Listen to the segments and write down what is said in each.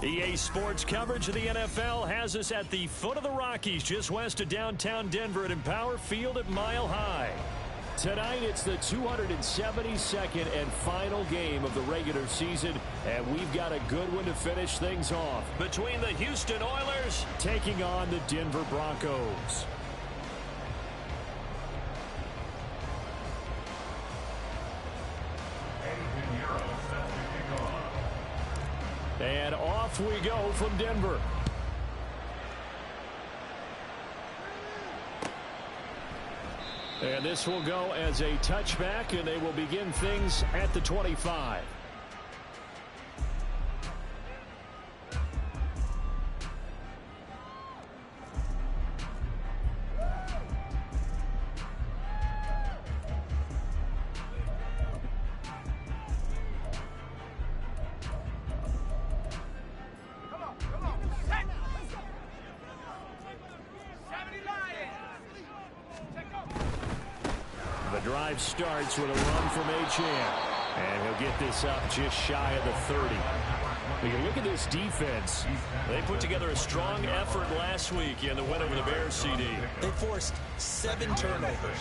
EA Sports coverage of the NFL has us at the foot of the Rockies, just west of downtown Denver at Empower Field at Mile High. Tonight, it's the 272nd and final game of the regular season, and we've got a good one to finish things off between the Houston Oilers taking on the Denver Broncos. And off we go from Denver. And this will go as a touchback, and they will begin things at the 25. Drive starts with a run from Achane, and he'll get this up just shy of the 30. We can look at this defense. They put together a strong effort last week in the win over the Bears, CD. They forced 7 turnovers.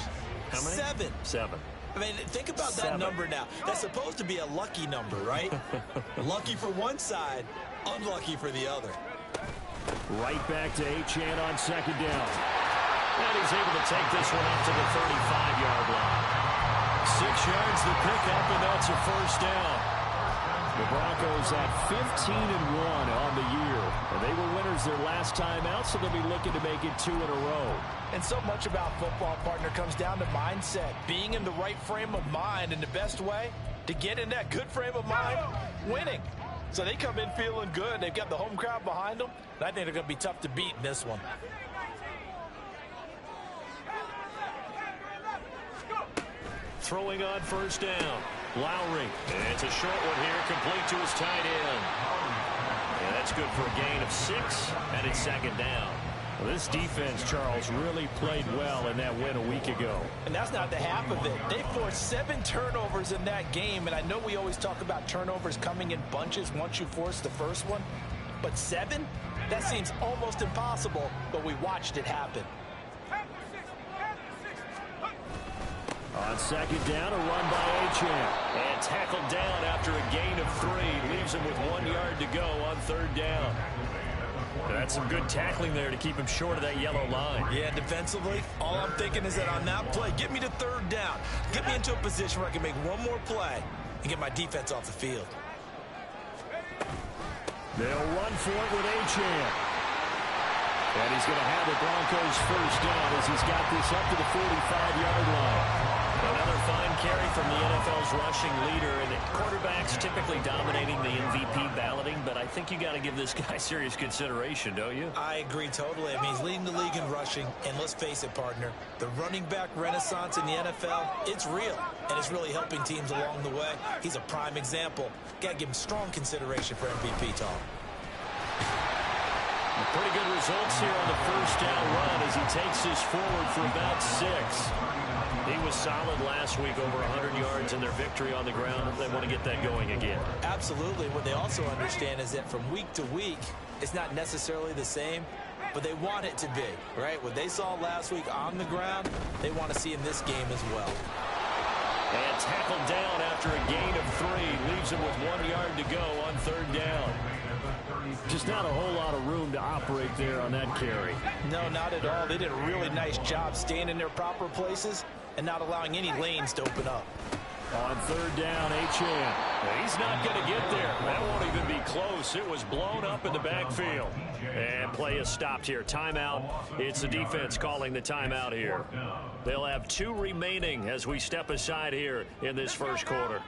How many? 7. I mean, think about that number now. That's supposed to be a lucky number, right? Lucky for one side, unlucky for the other. Right back to Achane on second down. And he's able to take this one up to the 35-yard line. 6 yards the pickup, and that's a first down. The Broncos at 15-1 on the year. And they were winners their last time out, so they'll be looking to make it 2 in a row. And so much about football, partner, comes down to mindset. Being in the right frame of mind, and the best way to get in that good frame of mind, winning. So they come in feeling good. They've got the home crowd behind them. And I think they're going to be tough to beat in this one. Throwing on first down. Lowry. And it's a short one here, complete to his tight end. And that's good for a gain of 6, and it's second down. Well, this defense, Charles, really played well in that win a week ago. And that's not the half of it. They forced 7 turnovers in that game, and I know we always talk about turnovers coming in bunches once you force the first one. But 7? That seems almost impossible, but we watched it happen. On second down, a run by Achane. And tackled down after a gain of 3. Leaves him with 1 yard to go on third down. That's some good tackling there to keep him short of that yellow line. Yeah, defensively, all I'm thinking is that on that play, get me to third down. Get me into a position where I can make one more play and get my defense off the field. They'll run for it with Achane. And he's going to have the Broncos first down as he's got this up to the 45-yard line. Another fine carry from the NFL's rushing leader, and quarterbacks typically dominating the MVP balloting, but I think you got to give this guy serious consideration, don't you? I agree totally. I mean, he's leading the league in rushing, and let's face it, partner, the running back renaissance in the NFL, it's real, and it's really helping teams along the way. He's a prime example. Got to give him strong consideration for MVP talk. Pretty good results here on the first down run as he takes this forward for about 6. He was solid last week, over 100 yards in their victory on the ground. They want to get that going again. Absolutely. What they also understand is that from week to week, it's not necessarily the same, but they want it to be, right? What they saw last week on the ground, they want to see in this game as well. And tackled down after a gain of 3. Leaves him with 1 yard to go on third down. Just not a whole lot of room to operate there on that carry. No, not at all. They did a really nice job staying in their proper places and not allowing any lanes to open up. On third down, Achane. He's not going to get there. That won't even be close. It was blown up in the backfield. And play is stopped here. Timeout. It's the defense calling the timeout here. They'll have 2 remaining as we step aside here in this first quarter.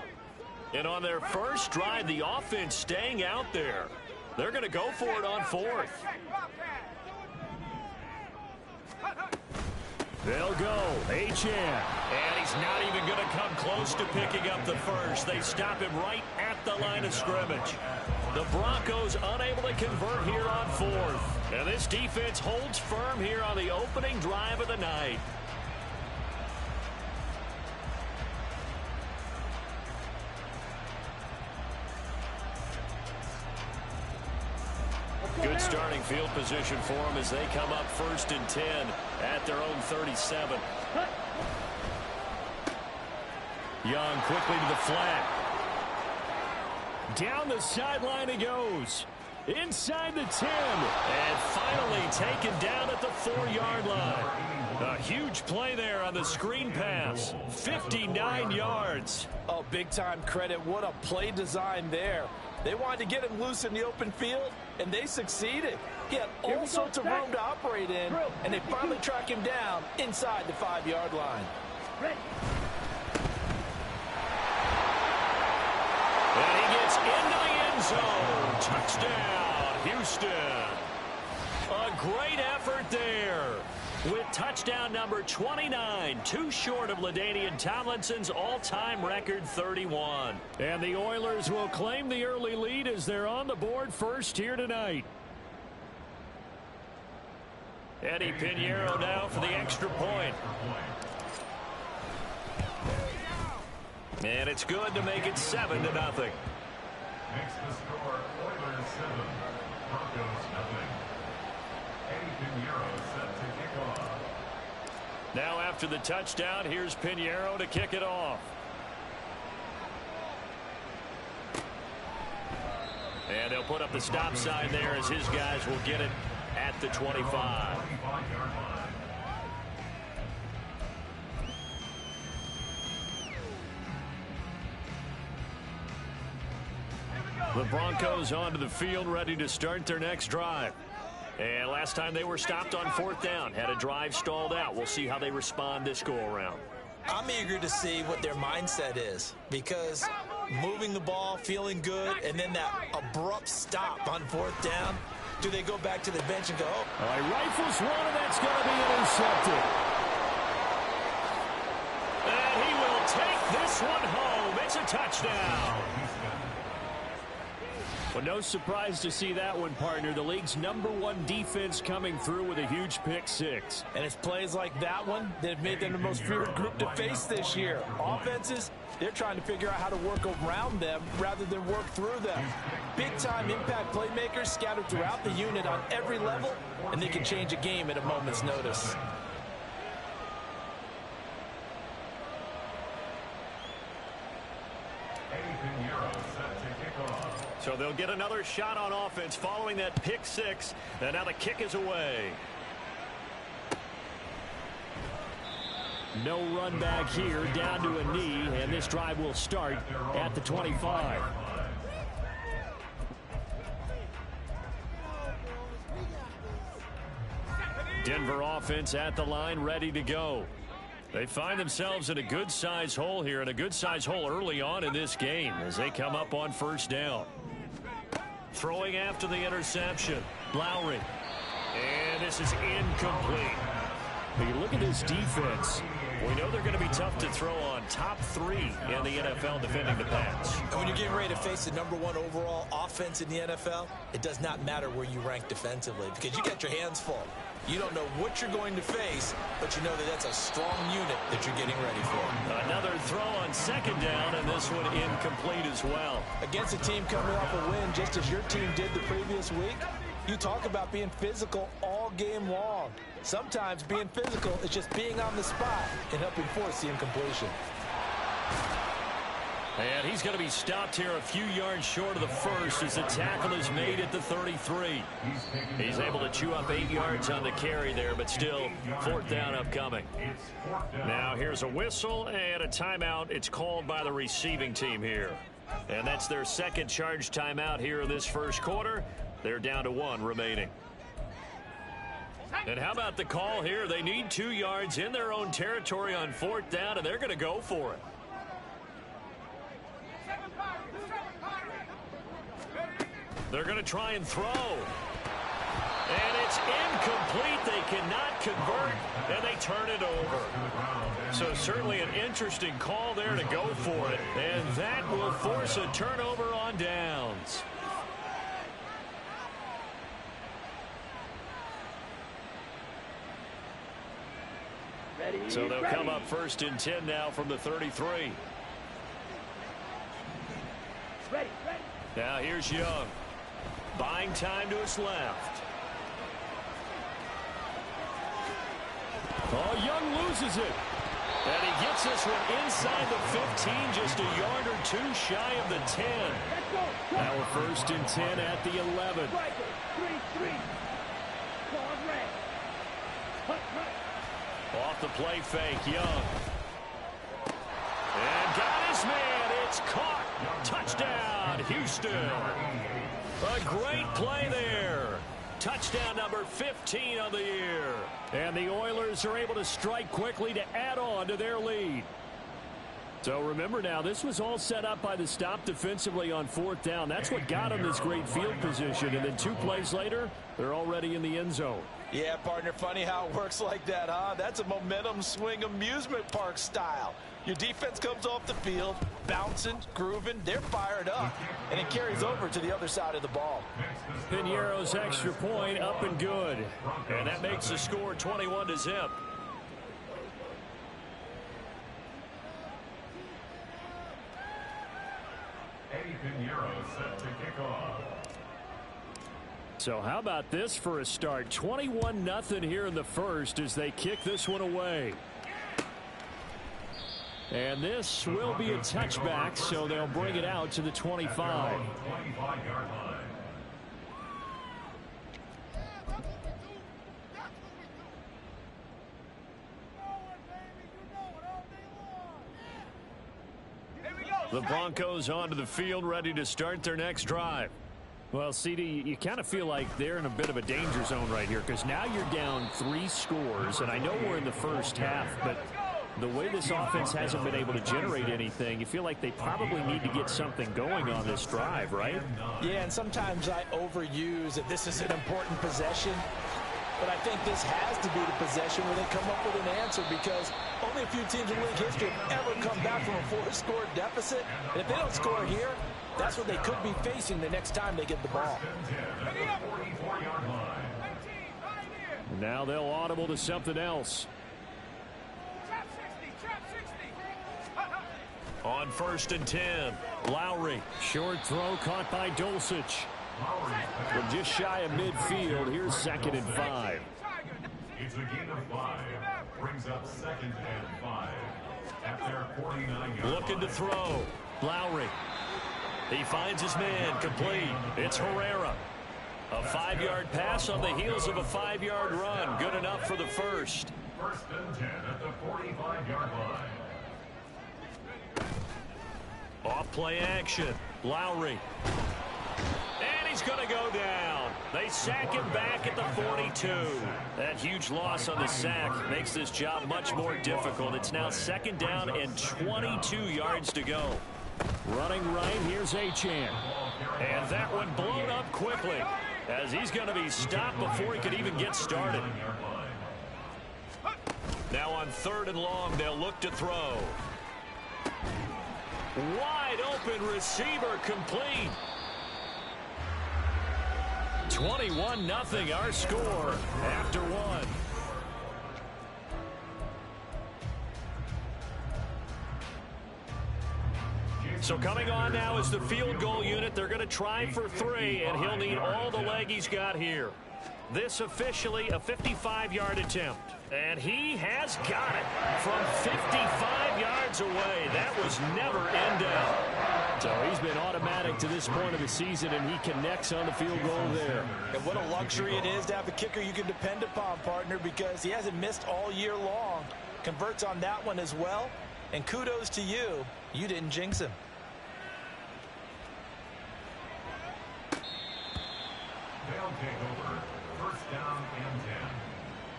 And on their first drive, the offense staying out there. They're going to go for it on 4th. They'll go. Achane. And he's not even going to come close to picking up the first. They stop him right at the line of scrimmage. The Broncos unable to convert here on 4th. And this defense holds firm here on the opening drive of the night. Good starting field position for them as they come up 1st and 10 at their own 37. Young quickly to the flat. Down the sideline he goes. Inside the 10. And finally taken down at the 4-yard line. A huge play there on the screen pass. 59 yards. Oh, big-time credit. What a play design there. They wanted to get him loose in the open field, and they succeeded. He had all sorts of room to operate in, and they finally track him down inside the 5-yard line. And he gets into the end zone. Touchdown, Houston. A great effort there. With touchdown number 29, too short of LaDainian Tomlinson's all-time record 31. And the Oilers will claim the early lead as they're on the board first here tonight. Eddie Pinheiro now for the extra point. And it's good to make it 7-0. Makes the score Oilers 7, Broncos 0. Eddie Pinheiro set to kick off. Now after the touchdown, here's Pinheiro to kick it off. And they'll put up the stop sign there as his guys will get it at the 25. The Broncos onto the field, ready to start their next drive. And last time they were stopped on 4th down, had a drive stalled out. We'll see how they respond this go-around. I'm eager to see what their mindset is, because moving the ball, feeling good, and then that abrupt stop on 4th down, do they go back to the bench and go, oh. All right, rifles one, and that's going to be intercepted. And he will take this one home. It's a touchdown. Well, no surprise to see that one, partner. The league's #1 defense coming through with a huge pick 6. And it's plays like that one that have made them the most feared group to face this year. Offenses, they're trying to figure out how to work around them rather than work through them. Big-time impact playmakers scattered throughout the unit on every level, and they can change a game at a moment's notice. So they'll get another shot on offense following that pick 6. And now the kick is away. No run back here, down to a knee, and this drive will start at the 25. Denver offense at the line, ready to go. They find themselves in a good-sized hole here, and a good-sized hole early on in this game as they come up on 1st down. Throwing after the interception, Lowry. And this is incomplete. When you look at this defense, we know they're going to be tough to throw on. Top 3 in the NFL defending the pass. And when you're getting ready to face the #1 overall offense in the NFL, it does not matter where you rank defensively because you got your hands full. You don't know what you're going to face, but you know that that's a strong unit that you're getting ready for. Another throw on 2nd down, and this one incomplete as well. Against a team coming off a win just as your team did the previous week, you talk about being physical all game long. Sometimes being physical is just being on the spot and helping force the incompletion. And he's going to be stopped here a few yards short of the first as the tackle is made at the 33. He's able to chew up 8 yards on the carry there, but still 4th down upcoming. Now here's a whistle and a timeout. It's called by the receiving team here. And that's their 2nd charge timeout here in this first quarter. They're down to 1 remaining. And how about the call here? They need 2 yards in their own territory on 4th down, and they're going to go for it. They're going to try and throw. And it's incomplete. They cannot convert, and they turn it over. So certainly an interesting call there to go for it. And that will force a turnover on downs. So they'll come up 1st and 10 now from the 33. Now here's Young. Buying time to his left. Oh, Young loses it. And he gets this one inside the 15, just a yard or two shy of the 10. Now we're 1st and 10 at the 11. Off the play fake, Young. And got his man. It's caught. Touchdown, Houston. A great play there. Touchdown number 15 on the year. And the Oilers are able to strike quickly to add on to their lead. So remember now, this was all set up by the stop defensively on 4th down. That's what got them this great field position. And then 2 plays later, they're already in the end zone. Yeah, partner, funny how it works like that, huh? That's a momentum swing amusement park style. Your defense comes off the field, bouncing, grooving, they're fired up, and it carries over to the other side of the ball. Piñeiro's extra point up and good. And that makes the score 21-0. Eddie Piñeiro set to kick off. So how about this for a start? 21-0 here in the first as they kick this one away. And this will be a touchback, so they'll bring it out to the 25. The Broncos onto the field, ready to start their next drive. Well, CD, you kind of feel like they're in a bit of a danger zone right here because now you're down 3 scores, and I know we're in the first half, but the way this offense hasn't been able to generate anything, you feel like they probably need to get something going on this drive, right? Yeah, and sometimes I overuse that this is an important possession, but I think this has to be the possession where they come up with an answer because only a few teams in league history have ever come back from a 4-score deficit, and if they don't score here, that's what they could be facing the next time they get the ball. Now they'll audible to something else. On 1st and 10, Lowry. Short throw caught by Dulcich. From just shy of midfield, here's 2nd and 5. It's a gain of 5. Brings up 2nd and 5. At their 49-yard line. Looking to throw. Lowry. He finds his man complete. It's Herrera. A 5-yard pass on the heels of a 5-yard run. Good enough for the first. 1st and 10 at the 45-yard line. Off play action. Lowry. And he's going to go down. They sack him back at the 42. That huge loss on the sack makes this job much more difficult. It's now 2nd down and 22 yards to go. Running right, here's Achane. And that one blown up quickly as he's going to be stopped before he could even get started. Now on 3rd and long, they'll look to throw. Wide open receiver complete. 21-0 our score after 1. So coming on now is the field goal unit. They're going to try for 3, and he'll need all the leg he's got here. This officially a 55-yard attempt. And he has got it from 55 yards away. That was never in doubt. So he's been automatic to this point of the season, and he connects on the field goal there. And what a luxury it is to have a kicker you can depend upon, partner, because he hasn't missed all year long. Converts on that one as well. And kudos to you. You didn't jinx him. They'll take over 1st down and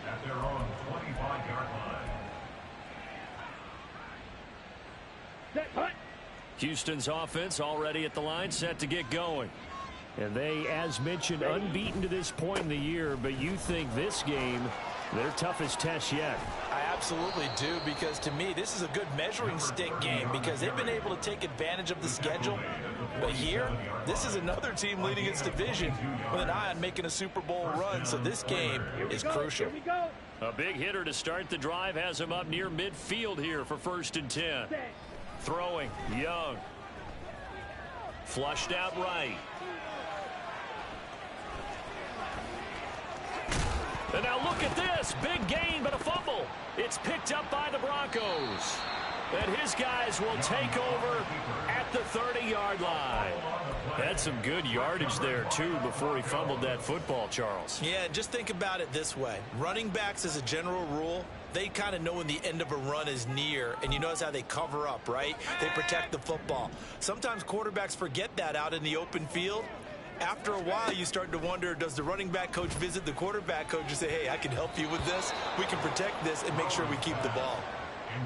10 at their own 25-yard line. Houston's offense already at the line, set to get going. And they, as mentioned, unbeaten to this point in the year, but you think this game, their toughest test yet. I absolutely do, because to me, this is a good measuring stick game because they've been able to take advantage of the schedule. But here, this is another team leading its division with an eye on making a Super Bowl run, so this game is crucial. A big hitter to start the drive has him up near midfield here for 1st and 10. Throwing, Young. Flushed out right. And now look at this. Big gain, but a fumble. It's picked up by the Broncos. And his guys will take over at the 30-yard line. Had some good yardage there, too, before he fumbled that football, Charles. Yeah, just think about it this way. Running backs, as a general rule, they kind of know when the end of a run is near, and you notice how they cover up, right? They protect the football. Sometimes quarterbacks forget that out in the open field. After a while, you start to wonder, does the running back coach visit the quarterback coach and say, hey, I can help you with this. We can protect this and make sure we keep the ball.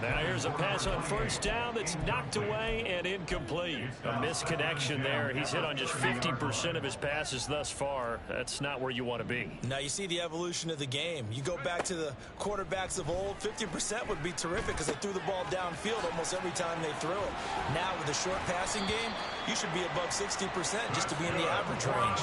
Now here's a pass on first down that's knocked away and incomplete. A misconnection there. He's hit on just 50% of his passes thus far. That's not where you want to be. Now you see the evolution of the game. You go back to the quarterbacks of old, 50% would be terrific because they threw the ball downfield almost every time they threw it. Now with a short passing game, you should be above 60% just to be in the average range.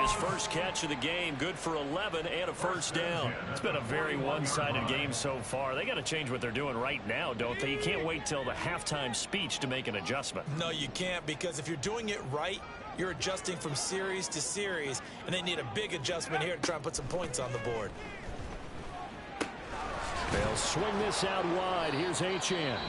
His first catch of the game, good for 11 and a first down. It's been a very one-sided game so far. They got to change what they're doing right now, don't they? You can't wait till the halftime speech to make an adjustment. No, you can't, because if you're doing it right, you're adjusting from series to series, and they need a big adjustment here to try and put some points on the board. They'll swing this out wide. Here's Achane.